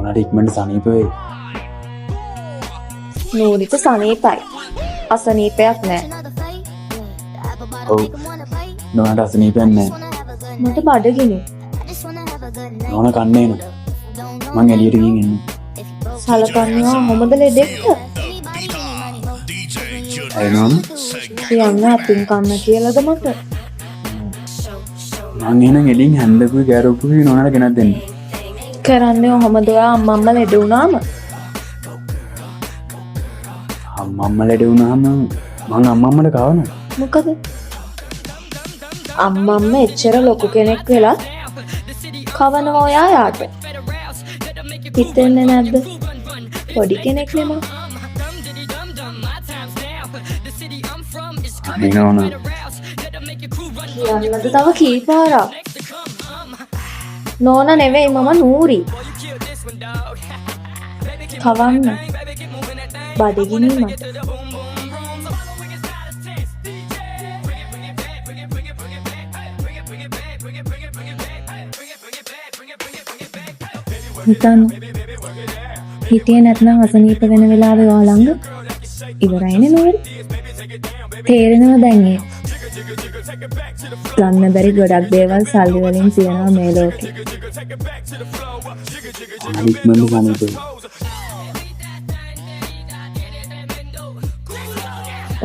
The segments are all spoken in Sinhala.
නොනට ඉක්මට සනීප වෙයි. නූරිට සනීපයි. අසනීපයක් නෑ. ඔව් නොනට අසනීපයක් නෑ. මට බඩගිනි. නොන කන්නේ න මං එලියට ගින් එන්න. සලකන්නවා හොමද ලෙඩෙක්ට? ඇයි නොන? කියන්න අපින් කන්න කියලාද මට? මං එහෙනම් එලින් හැන්දකුයි කෑරොක්කුයි නොනට ගෙනත් දෙන්න. කරන්නේ ඔහොමද ඔයා අම්මම්ම ලෙඩ වුණාම? අම්මම්ම ලෙඩ වුණාම මං අම්මම්මට කවනවා. මොකද? අම්මම්ම එච්චර ලොකු කෙනෙක් වෙලත් කවනවා ඔයා යාට. හිතෙන්නේ නැද්ද? පොඩි කෙනෙක් නෙමෙයි. අනේ නෝනා කියන්නද තව කී පාරක්? නෝන නෙවෙයි මම නූරි. කවන්න. බඩගිනි මට. හිතන්න හිටියේ නැත්නම් අසනීප වෙන වෙලාවේ ඔයා ළඟ ඉවරයිනේ නෝරි. තේරෙනව දැන් ඒ ගන්න බැරි ගොඩක් දේවල් සල්ලි වලින් තියනවා මේ ලෝකේ. ඉක්මනට සනීප වෙයි.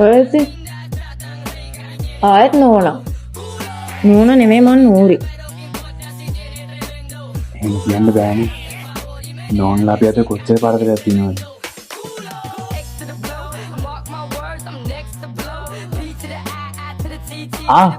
ඔයසි ආයෙත් නෝනා. නෝන නෙමෙයි මං නූරි. එහෙම කියන්න බෑනේ. නෝන්ලා අපි අත කොච්චර පාරකට තියෙනවද? ආ